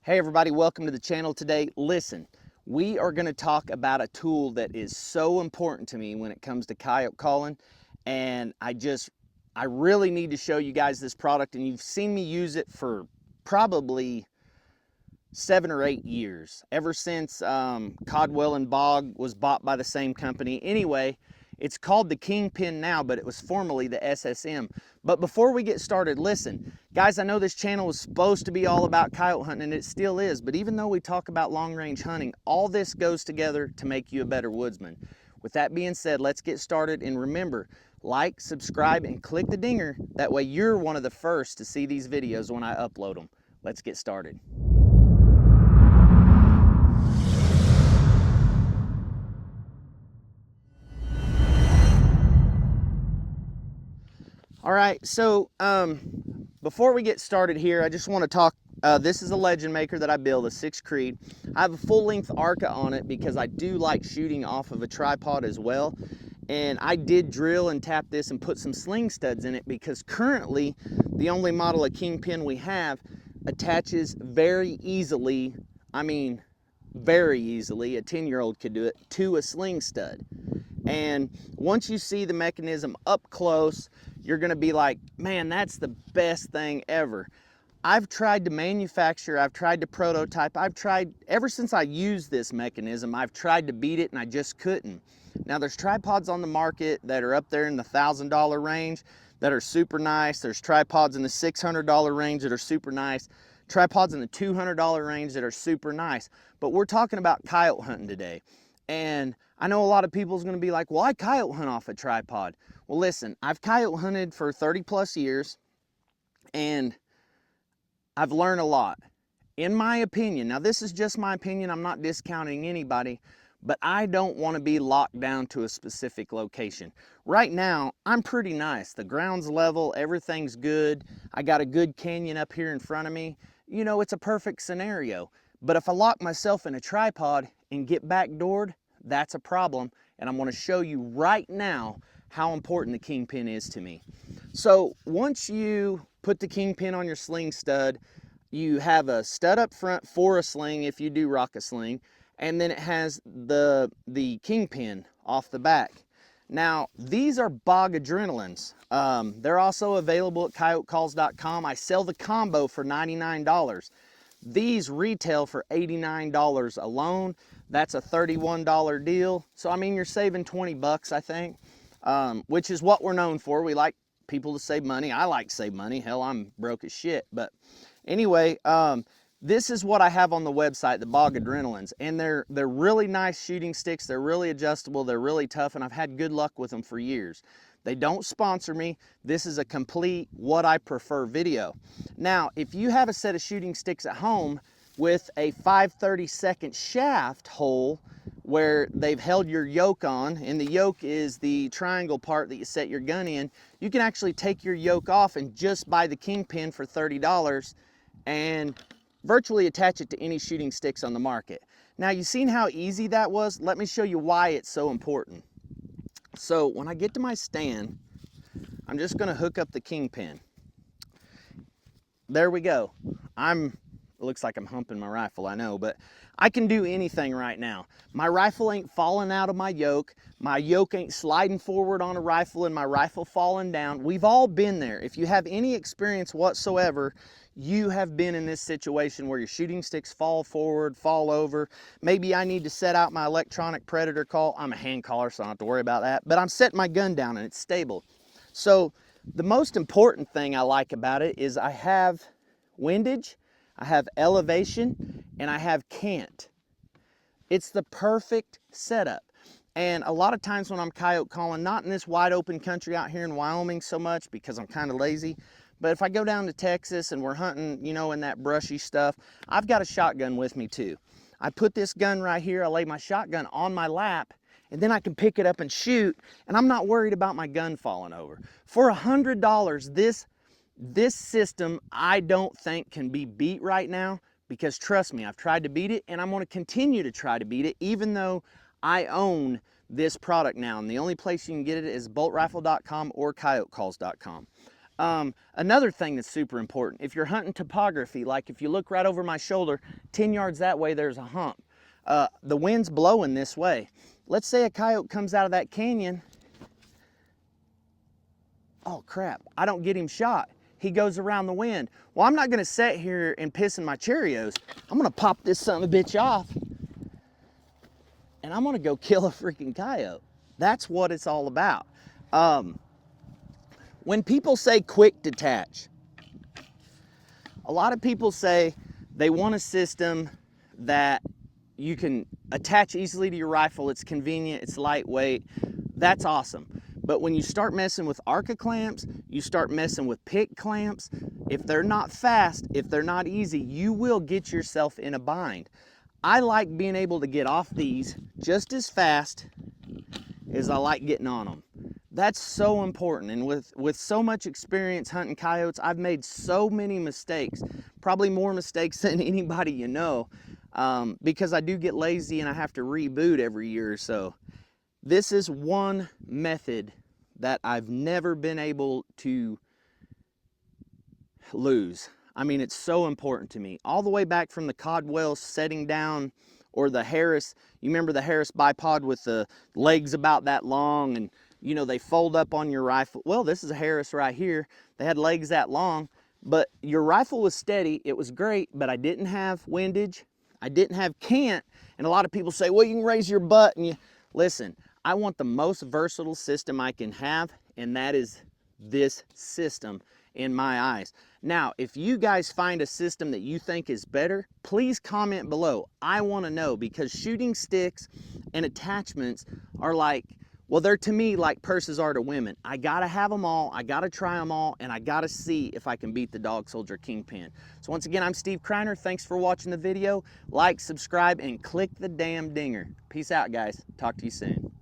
Hey everybody, welcome to the channel today. Listen, we are going to talk about a tool that is so important to me when it comes to coyote calling, and I really need to show you guys this product, and you've seen me use it for probably 7 or 8 years, ever since Codwell and Bog was bought by the same company. Anyway, it's called the Kingpin now, but it was formerly the SSM. But before we get started, listen, guys, I know this channel was supposed to be all about coyote hunting, and it still is, but even though we talk about long-range hunting, all this goes together to make you a better woodsman. With that being said, let's get started, and remember, like, subscribe, and click the dinger. That way you're one of the first to see these videos when I upload them. Let's get started. All right, so before we get started here, I just want to talk, this is a Legend Maker that I built, a 6 Creed. I have a full-length Arca on it because I do like shooting off of a tripod as well. And I did drill and tap this and put some sling studs in it because currently the only model of Kingpin we have attaches very easily, very easily, a 10-year-old could do it, to a sling stud. And once you see the mechanism up close, you're gonna be like, man, that's the best thing ever. I've tried to manufacture, I've tried to prototype, ever since I used this mechanism, I've tried to beat it and I just couldn't. Now there's tripods on the market that are up there in the $1,000 range that are super nice. There's tripods in the $600 range that are super nice. Tripods in the $200 range that are super nice. But we're talking about coyote hunting today. And I know a lot of people's gonna be like, well, I coyote hunt off a tripod. Well, listen, I've coyote hunted for 30 plus years and I've learned a lot. In my opinion, now this is just my opinion, I'm not discounting anybody, but I don't want to be locked down to a specific location. Right now, I'm pretty nice. The ground's level, everything's good. I got a good canyon up here in front of me. You know, it's a perfect scenario. But if I lock myself in a tripod and get backdoored, that's a problem. And I'm going to show you right now how important the Kingpin is to me. So once you put the Kingpin on your sling stud, you have a stud up front for a sling if you do rock a sling, and then it has the Kingpin off the back. Now these are Bog Adrenalines. They're also available at coyotecalls.com. I sell the combo for $99. These retail for $89 alone. That's a $31 deal. So I mean, you're saving 20 bucks, I think, which is what we're known for. We like people to save money. I like to save money. Hell, I'm broke as shit. But anyway, this is what I have on the website, the Bog Adrenalines, and they're really nice shooting sticks. They're really adjustable. They're really tough, and I've had good luck with them for years. They don't sponsor me. This is a complete what I prefer video. Now, if you have a set of shooting sticks at home with a 5/32 shaft hole where they've held your yoke on, and the yoke is the triangle part that you set your gun in, you can actually take your yoke off and just buy the Kingpin for $30 and virtually attach it to any shooting sticks on the market. Now, you've seen how easy that was? Let me show you why it's so important. So when I get to my stand, I'm just gonna hook up the Kingpin. There we go. It looks like I'm humping my rifle, I know, but I can do anything right now. My rifle ain't falling out of my yoke ain't sliding forward on a rifle and my rifle falling down. We've all been there. If you have any experience whatsoever, you have been in this situation where your shooting sticks fall forward, fall over. Maybe I need to set out my electronic predator call. I'm a hand caller, so I don't have to worry about that, but I'm setting my gun down and it's stable. So the most important thing I like about it is I have windage, I have elevation, and I have cant. It's the perfect setup. And a lot of times when I'm coyote calling, not in this wide open country out here in Wyoming so much because I'm kind of lazy, but if I go down to Texas and we're hunting, you know, in that brushy stuff, I've got a shotgun with me too. I put this gun right here, I lay my shotgun on my lap, and then I can pick it up and shoot, and I'm not worried about my gun falling over. For $100, this system I don't think can be beat right now, because trust me, I've tried to beat it and I'm going to continue to try to beat it, even though I own this product now. And the only place you can get it is boltrifle.com or coyotecalls.com. Another thing that's super important, if you're hunting topography, like if you look right over my shoulder, 10 yards that way, there's a hump. The wind's blowing this way. Let's say a coyote comes out of that canyon. Oh crap, I don't get him shot. He goes around the wind. Well, I'm not gonna sit here and piss in my Cheerios. I'm gonna pop this son of a bitch off and I'm gonna go kill a freaking coyote. That's what it's all about. When people say quick detach, a lot of people say they want a system that you can attach easily to your rifle. It's convenient, it's lightweight. That's awesome. But when you start messing with ARCA clamps, you start messing with pick clamps, if they're not fast, if they're not easy, you will get yourself in a bind. I like being able to get off these just as fast as I like getting on them. That's so important, and with so much experience hunting coyotes, I've made so many mistakes, probably more mistakes than anybody you know, because I do get lazy and I have to reboot every year or so. This is one method that I've never been able to lose. I mean, it's so important to me. All the way back from the Codwell setting down, or the Harris, you remember the Harris bipod with the legs about that long, and you know, they fold up on your rifle. Well, this is a Harris right here. They had legs that long, but your rifle was steady. It was great, but I didn't have windage. I didn't have cant. And a lot of people say, well, you can raise your butt and you... Listen, I want the most versatile system I can have, and that is this system in my eyes. Now, if you guys find a system that you think is better, please comment below. I want to know, because shooting sticks and attachments are like, well, they're to me like purses are to women. I gotta have them all, I gotta try them all, and I gotta see if I can beat the Dog Soldier Kingpin. So once again, I'm Steve Kreiner. Thanks for watching the video. Like, subscribe, and click the damn dinger. Peace out, guys. Talk to you soon.